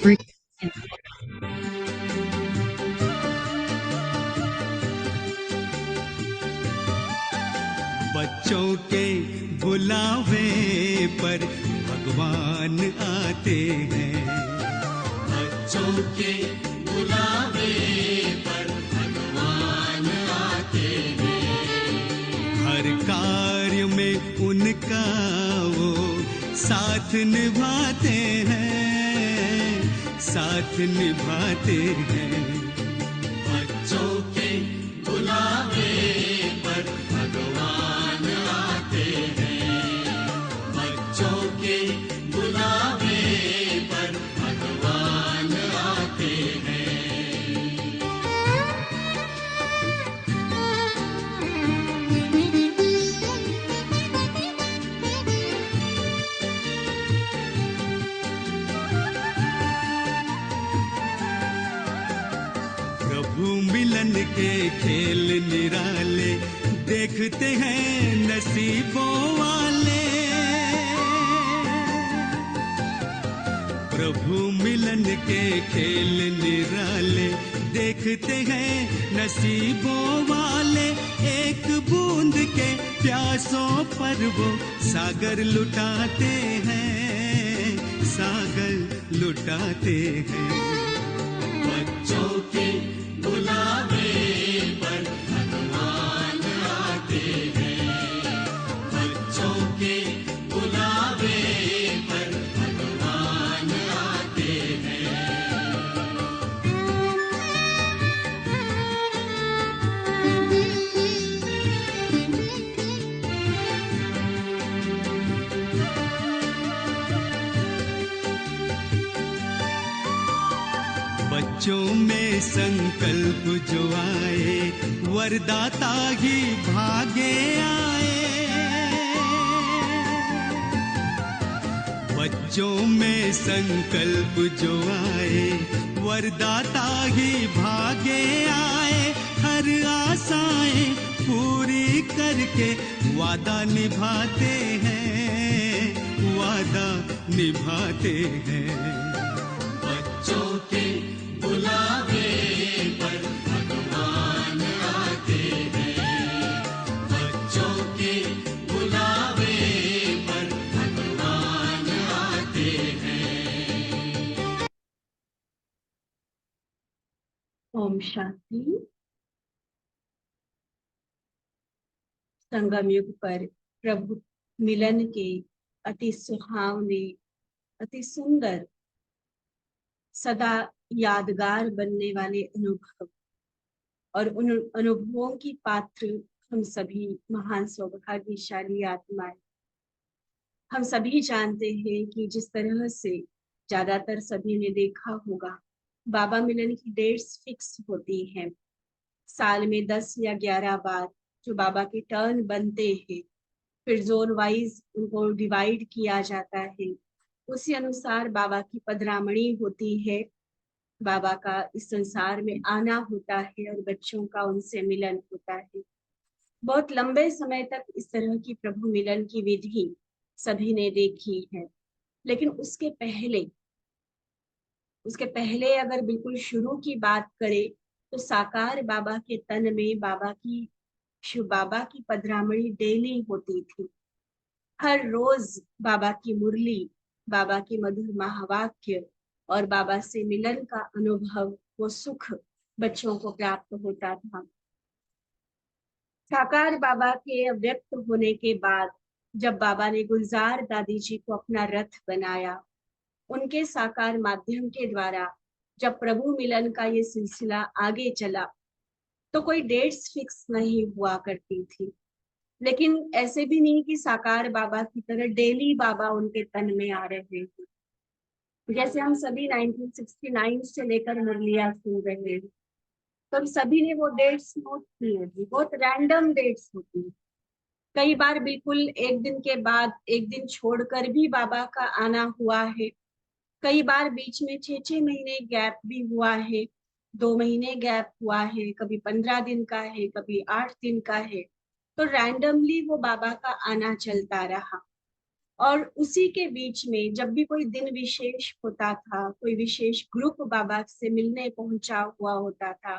Breathe in. बच्चों के बुलावे पर भगवान आते हैं। बच्चों के बुलावे पर भगवान आते हैं। हर कार्य में उनका वो साथ निभाते हैं, साथ निभाते हैं। बच्चों के बुलावे पर भगवान आते हैं। बच्चों के बुलावे पर भगवान आते हैं। प्रभु मिलन के खेल निराले देखते हैं नसीबों वाले। प्रभु मिलन के खेल निराले देखते हैं नसीबों वाले। एक बूंद के प्यासों पर वो सागर लुटाते हैं, सागर लुटाते हैं। बच्चों के बुलावे पर भगवान आते हैं। बच्चों के बुलावे पर भगवान आते हैं। बच्चों में संकल्प जो आए वरदाता ही भागे आए। बच्चों में संकल्प जो आए वरदाता ही भागे आए। हर आशाएं पूरी करके वादा निभाते हैं, वादा निभाते हैं। बच्चों के बुलावे पर भगवान आते हैं। बच्चों के बुलावे पर भगवान आते हैं। ओम शांति। संगम युग पर प्रभु मिलन के अति सुहावने, अति सुंदर, सदा यादगार बनने वाले अनुभव और उन अनुभवों की पात्र हम सभी महान सौभाग्यशाली आत्माएं। हम सभी जानते हैं कि जिस तरह से ज्यादातर सभी ने देखा होगा, बाबा मिलन की डेट्स फिक्स होती हैं। साल में 10 या 11 बार जो बाबा के टर्न बनते हैं, फिर जोन वाइज उनको डिवाइड किया जाता है। उसी अनुसार बाबा की पधरामणी होती है, बाबा का इस संसार में आना होता है और बच्चों का उनसे मिलन होता है। बहुत लंबे समय तक इस तरह की प्रभु मिलन की विधि सभी ने देखी है। लेकिन उसके पहले अगर बिल्कुल शुरू की बात करें तो साकार बाबा के तन में बाबा की पधरामणी डेली होती थी। हर रोज बाबा की मुरली, बाबा की मधुर महावाक्य और बाबा से मिलन का अनुभव, वो सुख बच्चों को प्राप्त होता था। साकार बाबा के व्यक्त होने के बाद जब बाबा ने गुलजार दादी जी को अपना रथ बनाया, उनके साकार माध्यम के द्वारा जब प्रभु मिलन का ये सिलसिला आगे चला, तो कोई डेट्स फिक्स नहीं हुआ करती थी। लेकिन ऐसे भी नहीं कि साकार बाबा की तरह डेली बाबा उनके तन में आ रहे हैं। जैसे हम सभी 1969 से लेकर मुरलिया सुन रहे हैं, तो हम सभी ने वो डेट्स नोट की होगी। बहुत रैंडम डेट्स होती है। कई बार बिल्कुल एक दिन के बाद एक दिन छोड़कर भी बाबा का आना हुआ है। कई बार बीच में 6-6 महीने गैप भी हुआ है, 2 महीने गैप हुआ है, कभी 15 दिन का है, कभी 8 दिन का है। तो रैंडमली वो बाबा का आना चलता रहा। और उसी के बीच में जब भी कोई दिन विशेष होता था, कोई विशेष ग्रुप बाबा से मिलने पहुंचा हुआ होता था,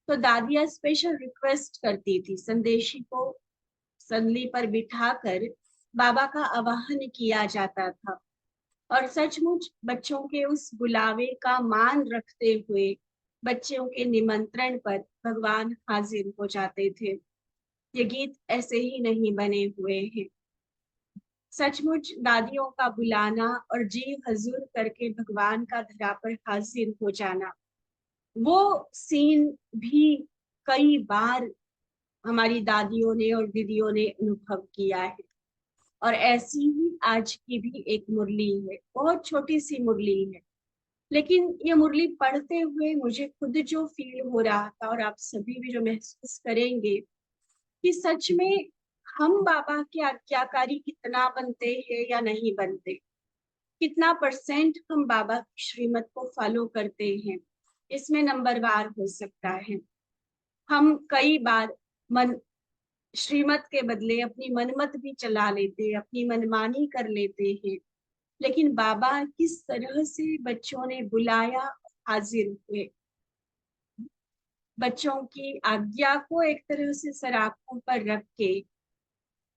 तो दादियाँ स्पेशल रिक्वेस्ट करती थी, संदेशी को संदली पर बिठाकर बाबा का आवाहन किया जाता था। और सचमुच बच्चों के उस बुलावे का मान रखते हुए बच्चों के निमंत्रण पर भगवान हाजिर हो जाते थे। ये गीत ऐसे ही नहीं बने हुए हैं। सचमुच दादियों का बुलाना और जी हजूर करके भगवान का धरा पर हाजिर हो जाना, वो सीन भी कई बार हमारी दादियों ने और दीदियों ने अनुभव किया है। और ऐसी ही आज की भी एक मुरली है, बहुत छोटी सी मुरली है, लेकिन ये मुरली पढ़ते हुए मुझे खुद जो फील हो रहा था और आप सभी भी जो महसूस करेंगे कि सच में हम बाबा के आज्ञाकारी कितना बनते हैं या नहीं बनते, कितना परसेंट हम बाबा की श्रीमत को फॉलो करते हैं, इसमें नंबरवार हो सकता है। हम कई बार मन श्रीमत के बदले अपनी मनमत भी चला लेते, अपनी मनमानी कर लेते हैं। लेकिन बाबा किस तरह से बच्चों ने बुलाया, हाजिर हुए, बच्चों की आज्ञा को एक तरह से सर आंखों पर रख के,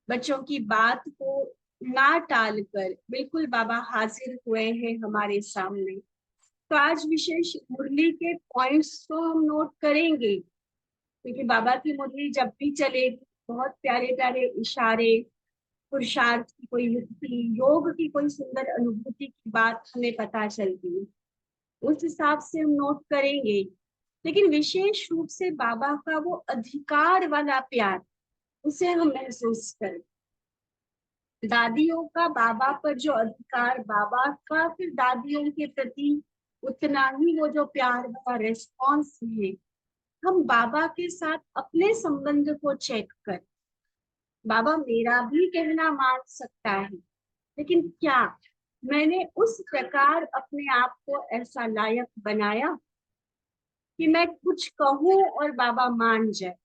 बच्चों की बात को ना टाल कर बिल्कुल बाबा हाजिर हुए हैं हमारे सामने। तो आज विशेष मुरली के पॉइंट्स तो हम नोट करेंगे, क्योंकि बाबा की मुरली जब भी चलेगी बहुत प्यारे प्यारे इशारे, पुरुषार्थ की कोई युक्ति, योग की कोई सुंदर अनुभूति की बात हमें पता चलती है, उस हिसाब से हम नोट करेंगे। लेकिन विशेष रूप से बाबा का वो अधिकार वाला प्यार, उसे हम महसूस करें। दादियों का बाबा पर जो अधिकार, बाबा का फिर दादियों के प्रति उतना ही वो जो प्यार वाला रेस्पॉन्स है, हम बाबा के साथ अपने संबंध को चेक कर, बाबा मेरा भी कहना मान सकता है, लेकिन क्या मैंने उस प्रकार अपने आप को ऐसा लायक बनाया कि मैं कुछ कहूं और बाबा मान जाए,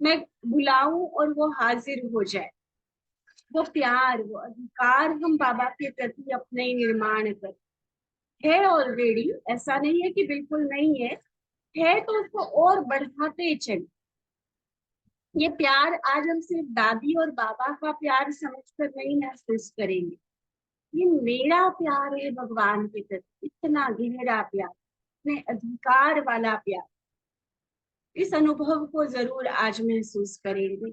मैं बुलाऊं और वो हाजिर हो जाए। वो प्यार, वो अधिकार हम बाबा के प्रति अपने निर्माण कर है ऑलरेडी, ऐसा नहीं है कि बिल्कुल नहीं है तो उसको और बढ़ाते चले। ये प्यार आज हम सिर्फ दादी और बाबा का प्यार समझकर नहीं महसूस करेंगे, ये मेरा प्यार है भगवान के प्रति, इतना गहरा प्यार, इतने अधिकार वाला प्यार, इस अनुभव को जरूर आज महसूस करेंगे।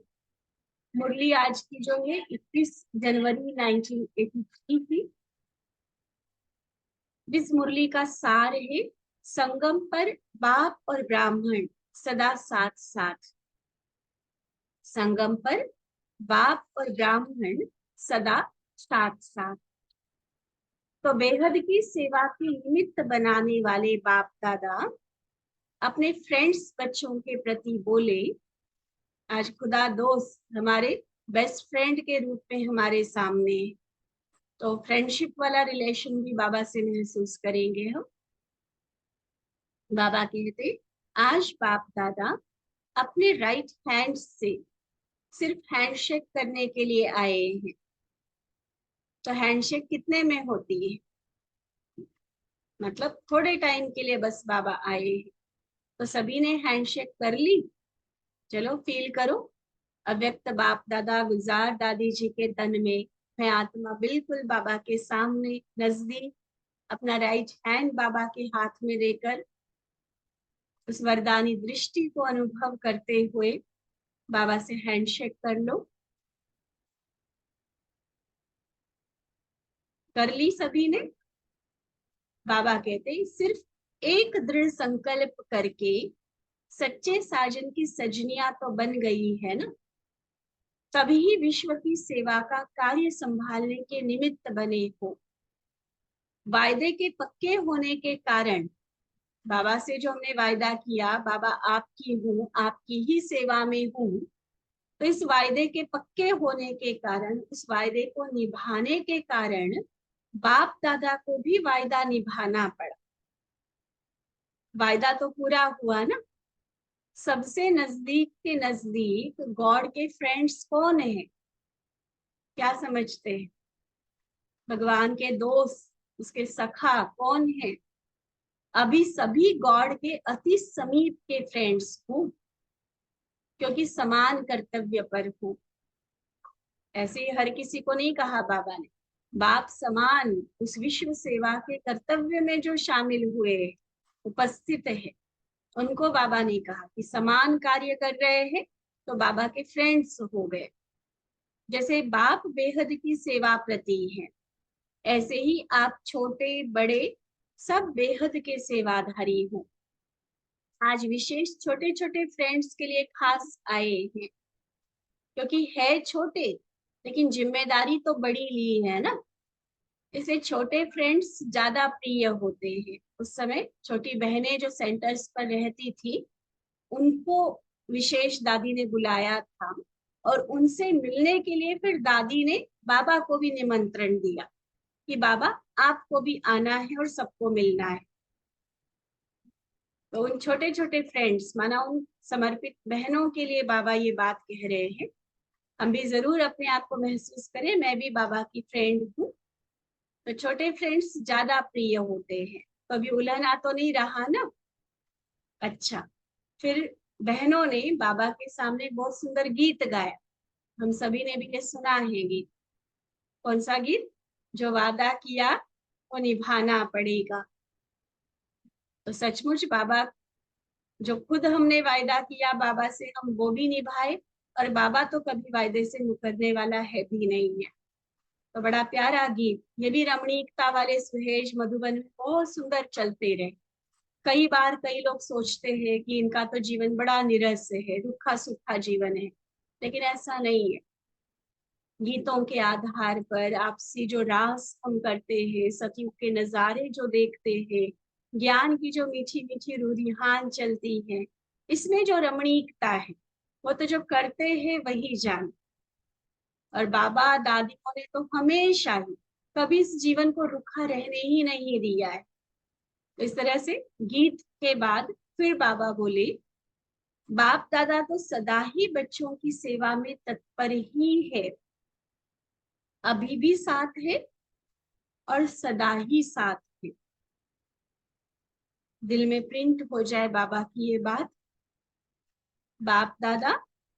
मुरली आज की जो है 21 जनवरी 1983 की, जिस मुरली का सार है संगम पर बाप और ब्राह्मण सदा साथ साथ। संगम पर बाप और ब्राह्मण सदा साथ साथ। तो बेहद की सेवा के निमित्त बनाने वाले बाप दादा अपने फ्रेंड्स बच्चों के प्रति बोले, आज खुदा दोस्त हमारे बेस्ट फ्रेंड के रूप में हमारे सामने, तो फ्रेंडशिप वाला रिलेशन भी बाबा से महसूस करेंगे हम। बाबा कहते, आज बाप दादा अपने राइट हैंड से सिर्फ हैंडशेक करने के लिए आए हैं। तो हैंडशेक कितने में होती है, मतलब थोड़े टाइम के लिए बस बाबा आए हैं। तो सभी ने हैंडशेक कर ली, चलो फील करो, अव्यक्त बाप दादा गुजार दादी जी के तन में मैं आत्मा बिल्कुल बाबा के सामने नजदीक, अपना राइट हैंड बाबा के हाथ में देकर उस वरदानी दृष्टि को अनुभव करते हुए बाबा से हैंडशेक कर लो। कर ली सभी ने। बाबा कहते सिर्फ एक दृढ़ संकल्प करके सच्चे साजन की सजनिया तो बन गई है ना, तभी विश्व की सेवा का कार्य संभालने के निमित्त बने हो। वायदे के पक्के होने के कारण, बाबा से जो हमने वायदा किया, बाबा आपकी हूँ, आपकी ही सेवा में हूँ, तो इस वायदे के पक्के होने के कारण, उस वायदे को निभाने के कारण बाप दादा को भी वायदा निभाना पड़ा। वायदा तो पूरा हुआ ना। सबसे नजदीक के नजदीक गॉड के फ्रेंड्स कौन है? क्या समझते हैं? भगवान के दोस्त, उसके सखा कौन है? अभी सभी गॉड के अति समीप के फ्रेंड्स हूँ, क्योंकि समान कर्तव्य पर हूँ। ऐसे ही हर किसी को नहीं कहा बाबा ने, बाप समान उस विश्व सेवा के कर्तव्य में जो शामिल हुए, उपस्थित है, उनको बाबा ने कहा कि समान कार्य कर रहे हैं तो बाबा के फ्रेंड्स हो गए। जैसे बाप बेहद की सेवा प्रति है, ऐसे ही आप छोटे बड़े सब बेहद के सेवाधारी हो। आज विशेष छोटे छोटे फ्रेंड्स के लिए खास आए हैं, क्योंकि है छोटे लेकिन जिम्मेदारी तो बड़ी ली है ना, इसलिए छोटे फ्रेंड्स ज्यादा प्रिय होते हैं। उस समय छोटी बहनें जो सेंटर्स पर रहती थी, उनको विशेष दादी ने बुलाया था, और उनसे मिलने के लिए फिर दादी ने बाबा को भी निमंत्रण दिया कि बाबा आपको भी आना है और सबको मिलना है। तो उन छोटे छोटे फ्रेंड्स, माना उन समर्पित बहनों के लिए बाबा ये बात कह रहे हैं। हम भी जरूर अपने आप को महसूस करें, मैं भी बाबा की फ्रेंड हूँ। तो छोटे फ्रेंड्स ज्यादा प्रिय होते हैं। तो अभी उलझन आ तो नहीं रहा ना? अच्छा, फिर बहनों ने बाबा के सामने बहुत सुंदर गीत गाया। हम सभी ने भी ये सुना है गीत। कौन सा गीत? जो वादा किया वो निभाना पड़ेगा। तो सचमुच बाबा, जो खुद हमने वायदा किया बाबा से, हम वो भी निभाए, और बाबा तो कभी वायदे से मुकरने वाला है भी नहीं है। तो बड़ा प्यारा गीत, ये भी रमणीकता वाले सुहेज मधुबन में बहुत सुंदर चलते रहे। कई बार कई लोग सोचते हैं कि इनका तो जीवन बड़ा निरस है, रुखा सूखा जीवन है, लेकिन ऐसा नहीं है। गीतों के आधार पर आपसी जो रास हम करते हैं, सतयुग के नजारे जो देखते हैं, ज्ञान की जो मीठी मीठी रूरिहान चलती है, इसमें जो रमणीकता है, वो तो जो करते हैं वही जान। और बाबा दादियों ने तो हमेशा ही कभी इस जीवन को रुखा रहने ही नहीं दिया है। तो इस तरह से गीत के बाद फिर बाबा बोले, बाप दादा तो सदा ही बच्चों की सेवा में तत्पर ही है, अभी भी साथ है और सदा ही साथ है। दिल में प्रिंट हो जाए बाबा की ये बात। बाप दादा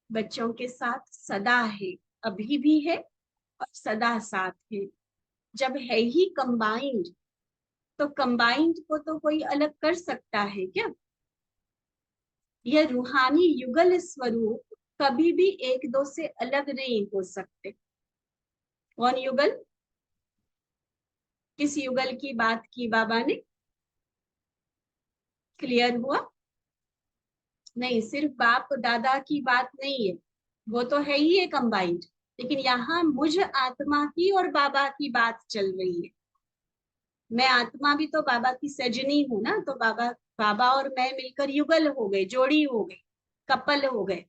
बच्चों के साथ सदा है, अभी भी है और सदा साथ है। जब है ही कंबाइंड, तो कंबाइंड को तो कोई अलग कर सकता है क्या? यह रूहानी युगल स्वरूप कभी भी एक दो से अलग नहीं हो सकते। कौन युगल? किस युगल की बात की बाबा ने? क्लियर हुआ? नहीं, सिर्फ बाप दादा की बात नहीं है, वो तो है ही है कंबाइंड, लेकिन यहाँ मुझ आत्मा की और बाबा की बात चल रही है। मैं आत्मा भी तो बाबा की सजनी हूं ना, तो बाबा बाबा और मैं मिलकर युगल हो गए, जोड़ी हो गई, कपल हो गए।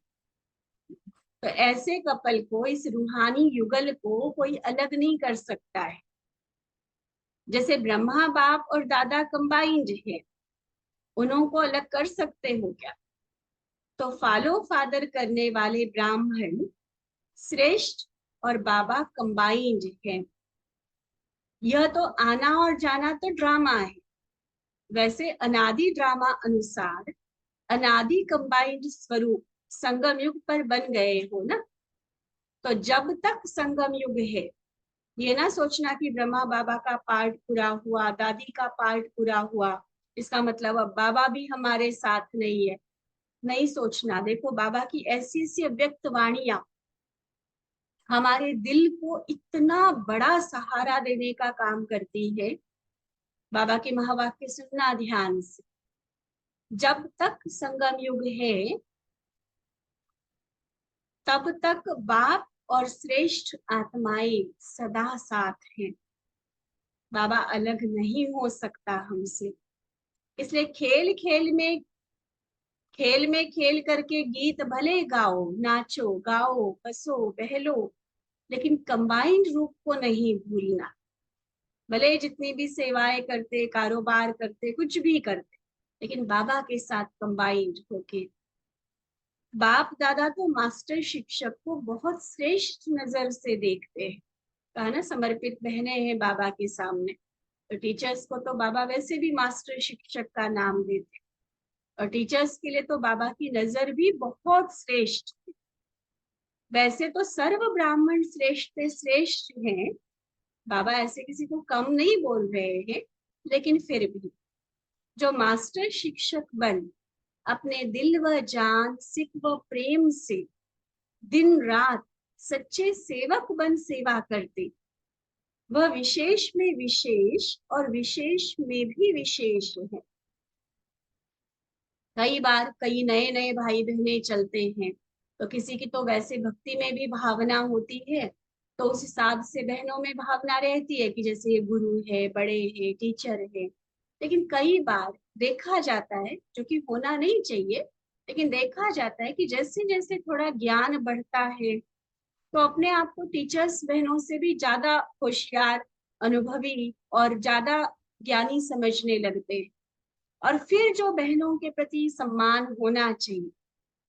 तो ऐसे कपल को, इस रूहानी युगल को कोई अलग नहीं कर सकता है। जैसे ब्रह्मा बाप और दादा कंबाइंड है, उन्हों को अलग कर सकते हो क्या? तो फॉलो फादर करने वाले ब्राह्मण श्रेष्ठ और बाबा कंबाइंड है। यह तो आना और जाना तो ड्रामा है। वैसे अनादि ड्रामा अनुसार अनादि कंबाइंड स्वरूप संगम युग पर बन गए हो ना। तो जब तक संगम युग है, ये ना सोचना कि ब्रह्मा बाबा का पार्ट पूरा हुआ, दादी का पार्ट पूरा हुआ, इसका मतलब अब बाबा भी हमारे साथ नहीं है। नहीं सोचना। देखो, बाबा की ऐसी ऐसी अव्यक्त वाणियां हमारे दिल को इतना बड़ा सहारा देने का काम करती है। बाबा के महावाक्य सुनना ध्यान से। जब तक संगम युग है, तब तक बाप और श्रेष्ठ आत्माएं सदा साथ हैं। बाबा अलग नहीं हो सकता हमसे। इसलिए खेल में खेल करके गीत भले गाओ, नाचो गाओ, हंसो बहलो, लेकिन कंबाइंड रूप को नहीं भूलना। भले जितनी भी सेवाएं करते, कारोबार करते, कुछ भी करते, लेकिन बाबा के साथ कंबाइंड होके। बाप दादा तो मास्टर शिक्षक को बहुत श्रेष्ठ नजर से देखते हैं। कहा ना, समर्पित बहनें हैं बाबा के सामने, तो टीचर्स को तो बाबा वैसे भी मास्टर शिक्षक का नाम देते हैं, और टीचर्स के लिए तो बाबा की नजर भी बहुत श्रेष्ठ है। वैसे तो सर्व ब्राह्मण श्रेष्ठ से श्रेष्ठ हैं, बाबा ऐसे किसी को कम नहीं बोल रहे हैं, लेकिन फिर भी जो मास्टर शिक्षक बन अपने दिल व जान सिख व प्रेम से दिन रात सच्चे सेवक बन सेवा करते, वह विशेष में विशेष और विशेष में भी विशेष है। कई बार कई नए नए भाई बहने चलते हैं, तो किसी की तो वैसे भक्ति में भी भावना होती है, तो उस हिसाब से बहनों में भावना रहती है कि जैसे ये गुरु है, बड़े हैं, टीचर है। लेकिन कई बार देखा जाता है, जो कि होना नहीं चाहिए, लेकिन देखा जाता है कि जैसे जैसे थोड़ा ज्ञान बढ़ता है, तो अपने आप को टीचर्स बहनों से भी ज्यादा होशियार, अनुभवी और ज्यादा ज्ञानी समझने लगते हैं। और फिर जो बहनों के प्रति सम्मान होना चाहिए,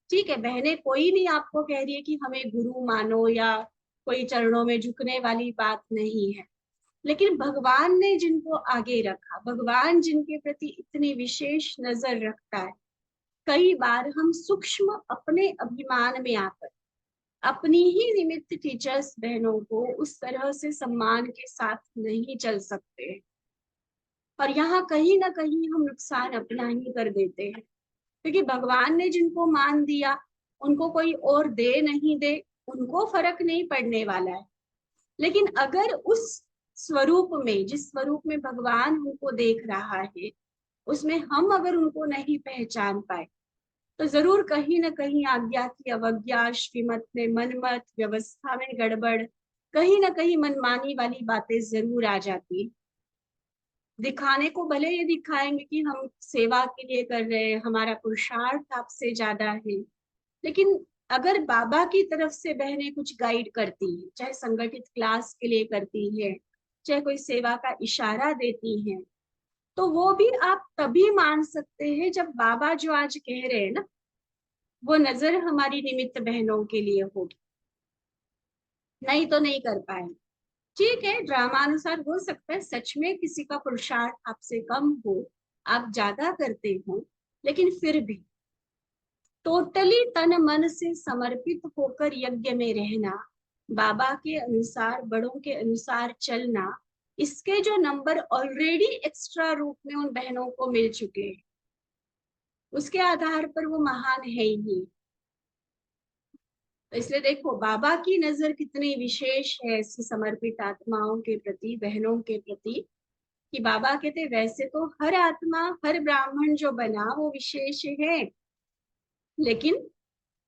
ठीक है, बहनें कोई नहीं आपको कह रही है कि हमें गुरु मानो, या कोई चरणों में झुकने वाली बात नहीं है, लेकिन भगवान ने जिनको आगे रखा, भगवान जिनके प्रति इतनी विशेष नजर रखता है, कई बार हम सूक्ष्म अपने अभिमान में आकर अपनी ही निमित्त टीचर्स बहनों को उस तरह से सम्मान के साथ नहीं चल सकते, और यहाँ कहीं ना कहीं हम नुकसान अपना ही कर देते हैं। क्योंकि भगवान ने जिनको मान दिया, उनको कोई और दे नहीं दे, उनको फर्क नहीं पड़ने वाला है। लेकिन अगर उस स्वरूप में, जिस स्वरूप में भगवान उनको देख रहा है, उसमें हम अगर उनको नहीं पहचान पाए, तो जरूर कहीं ना कहीं आज्ञा की अवज्ञा, श्रीमत में मनमत, व्यवस्था में गड़बड़, कहीं ना कहीं मनमानी वाली बातें जरूर आ जाती। दिखाने को भले ये दिखाएंगे कि हम सेवा के लिए कर रहे हैं, हमारा पुरुषार्थ आपसे ज्यादा है, लेकिन अगर बाबा की तरफ से बहनें कुछ गाइड करती है, चाहे संगठित क्लास के लिए करती है, चाहे कोई सेवा का इशारा देती हैं, तो वो भी आप तभी मान सकते हैं जब बाबा जो आज कह रहे हैं ना, वो नजर हमारी निमित्त बहनों के लिए होगी। नहीं तो नहीं कर पाए। ठीक है, ड्रामानुसार हो सकता है सच में किसी का पुरुषार्थ आपसे कम हो, आप ज्यादा करते हो, लेकिन फिर भी टोटली तन मन से समर्पित होकर यज्ञ में रहना, बाबा के अनुसार, बड़ों के अनुसार चलना, इसके जो नंबर ऑलरेडी एक्स्ट्रा रूप में उन बहनों को मिल चुके हैं, उसके आधार पर वो महान है ही। तो इसलिए देखो बाबा की नजर कितनी विशेष है ऐसी समर्पित आत्माओं के प्रति, बहनों के प्रति, कि बाबा कहते वैसे तो हर आत्मा, हर ब्राह्मण जो बना वो विशेष है, लेकिन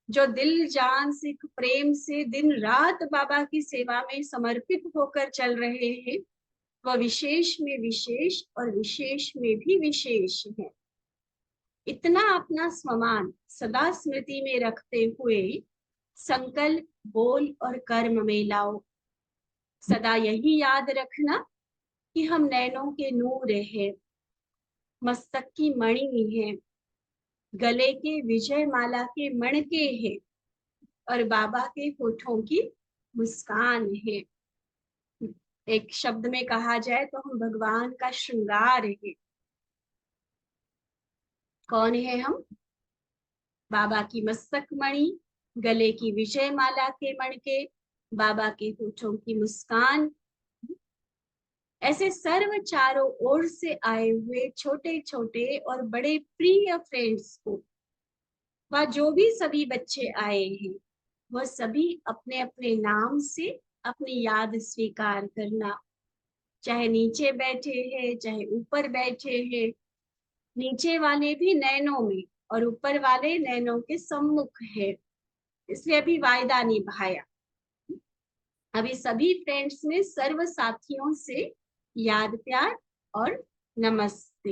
जो दिल जान सिख प्रेम से दिन रात बाबा की सेवा में समर्पित होकर चल रहे हैं, वह विशेष में विशेष और विशेष में भी विशेष है। इतना अपना स्वमान सदा स्मृति में रखते हुए संकल्प, बोल और कर्म में लाओ। सदा यही याद रखना कि हम नैनों के नूर है, मस्तक की मणि है, गले के विजय माला के मणके है, और बाबा के होठों की मुस्कान है। एक शब्द में कहा जाए तो हम भगवान का श्रृंगार है। कौन है हम? बाबा की मस्तक मणि, गले की विजय माला के मणके, बाबा के होठों की मुस्कान। ऐसे सर्व चारों ओर से आए हुए छोटे छोटे और बड़े प्रिय फ्रेंड्स को, वह जो भी सभी बच्चे आए हैं, वह सभी अपने अपने नाम से अपनी याद स्वीकार करना। चाहे नीचे बैठे हैं, चाहे ऊपर बैठे हैं, नीचे वाले भी नैनों में और ऊपर वाले नैनों के सम्मुख है, इसलिए अभी वायदा निभाया। अभी सभी फ्रेंड्स में सर्व साथियों से याद प्यार और नमस्ते।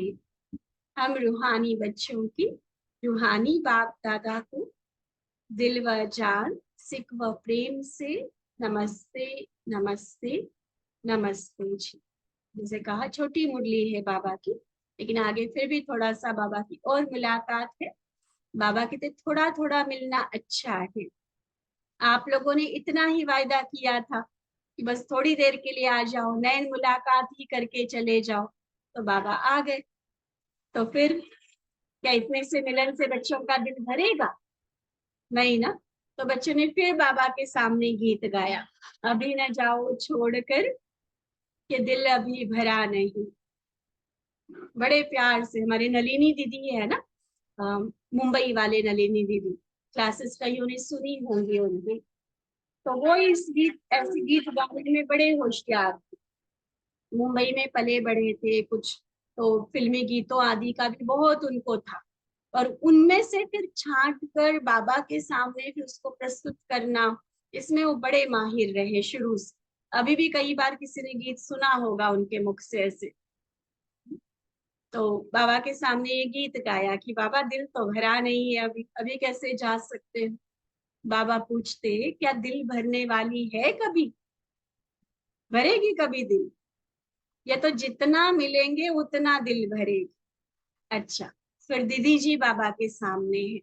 हम रूहानी बच्चों की रूहानी बाप दादा को दिल व जान सिख व प्रेम से नमस्ते नमस्ते नमस्ते जी। जैसे कहा छोटी मुरली है बाबा की, लेकिन आगे फिर भी थोड़ा सा बाबा की और मुलाकात है। बाबा कहते थोड़ा थोड़ा मिलना अच्छा है। आप लोगों ने इतना ही वायदा किया था कि बस थोड़ी देर के लिए आ जाओ, नैन मुलाकात ही करके चले जाओ, तो बाबा आ गए। तो फिर क्या इतने से मिलन से बच्चों का दिल भरेगा? नहीं ना। तो बच्चों ने फिर बाबा के सामने गीत गाया, अभी न जाओ छोड़कर कि दिल अभी भरा नहीं। बड़े प्यार से हमारी नलिनी दीदी है ना, मुंबई वाले नलिनी दीदी, क्लासेस कई उन्हें सुनी होंगी उनकी। तो वो इस गीत, ऐसे गीत गाने में बड़े होशियार थे। मुंबई में पले बड़े थे कुछ, तो फिल्मी गीतों आदि का भी बहुत उनको था। और उनमें से फिर छांट कर बाबा के सामने फिर उसको प्रस्तुत करना, इसमें वो बड़े माहिर रहे शुरू से। अभी भी कई बार किसी ने गीत सुना होगा उनके मुख से ऐसे। तो बाबा के सामने ये गीत गाया कि बाबा दिल तो भरा नहीं है, अभी अभी कैसे जा सकते हो? बाबा पूछते क्या दिल भरने वाली है कभी? भरेगी कभी दिल? या तो जितना मिलेंगे उतना दिल भरेगी। अच्छा, फिर दीदी जी बाबा के सामने है,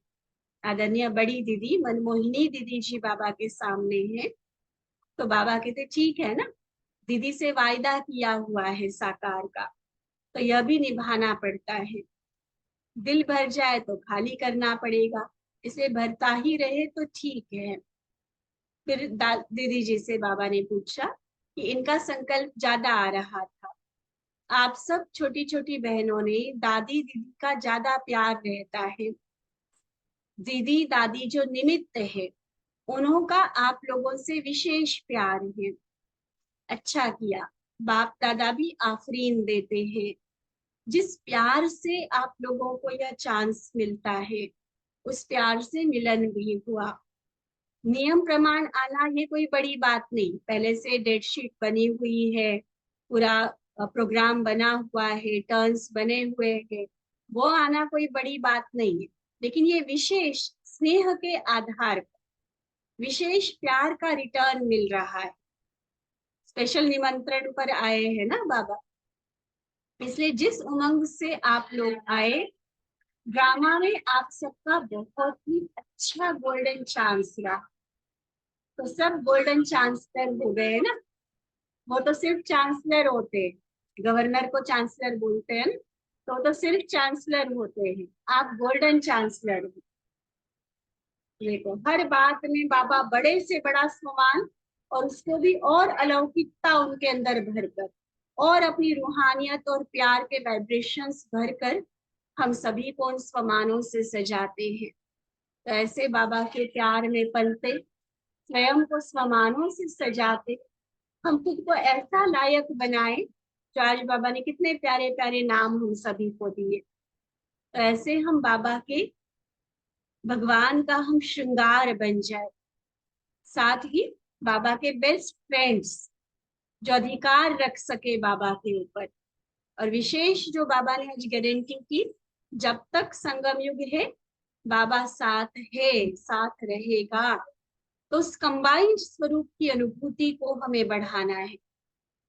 आदरणीय बड़ी दीदी मनमोहिनी दीदी जी बाबा के सामने है। तो बाबा कहते ठीक है ना, दीदी से वायदा किया हुआ है साकार का, तो यह भी निभाना पड़ता है। दिल भर जाए तो खाली करना पड़ेगा, इसे भरता ही रहे तो ठीक है। फिर दीदी जी से बाबा ने पूछा कि इनका संकल्प ज्यादा आ रहा था, आप सब छोटी छोटी बहनों ने दादी दीदी का ज्यादा प्यार रहता है, दीदी दादी जो निमित्त है उन्हों का आप लोगों से विशेष प्यार है। अच्छा किया, बाप दादा भी आफरीन देते हैं। जिस प्यार से आप लोगों को यह चांस मिलता है उस प्यार से मिलन भी हुआ। नियम प्रमाण आना ये कोई बड़ी बात नहीं, पहले से डेट शीट बनी हुई है, पूरा प्रोग्राम बना हुआ है, टर्न्स बने हुए हैं, वो आना कोई बड़ी बात नहीं है। लेकिन ये विशेष स्नेह के आधार पर विशेष प्यार का रिटर्न मिल रहा है। स्पेशल निमंत्रण पर आए हैं ना बाबा, इसलिए जिस उमंग से आप लोग आए, ड्रामा में आप सबका बहुत ही अच्छा गोल्डन चांस रहा। तो सब गोल्डन चांसलर हो गए ना, वो तो सिर्फ चांसलर होते हैं, गवर्नर को चांसलर बोलते हैं ना, तो सिर्फ चांसलर होते हैं, आप गोल्डन चांसलर हो। देखो हर बात में बाबा बड़े से बड़ा सम्मान, और उसको भी और अलौकिकता उनके अंदर भरकर, और अपनी रूहानियत और प्यार के वाइब्रेशंस भरकर हम सभी को उन सम्मानों से सजाते हैं। तो ऐसे बाबा के प्यार में पलते, स्वयं को सम्मानों से सजाते, हम खुद को ऐसा लायक बनाए, जो आज बाबा ने कितने प्यारे प्यारे नाम हम सभी को दिए। तो ऐसे हम बाबा के, भगवान का हम श्रृंगार बन जाए, साथ ही बाबा के बेस्ट फ्रेंड्स जो अधिकार रख सके बाबा के ऊपर। और विशेष जो बाबा ने आज गारंटी की, जब तक संगम युग है बाबा साथ है, साथ रहेगा। तो उस कंबाइंड स्वरूप की अनुभूति को हमें बढ़ाना है।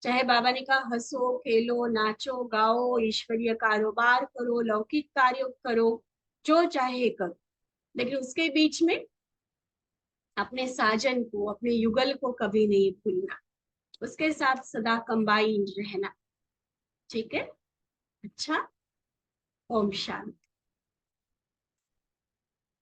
चाहे बाबा ने कहा हंसो खेलो नाचो गाओ ईश्वरीय कारोबार करो लौकिक कार्य करो, जो चाहे करो, लेकिन उसके बीच में अपने साजन को, अपने युगल को कभी नहीं भूलना, उसके साथ सदा कंबाइंड रहना। ठीक है? अच्छा, ओम शांति।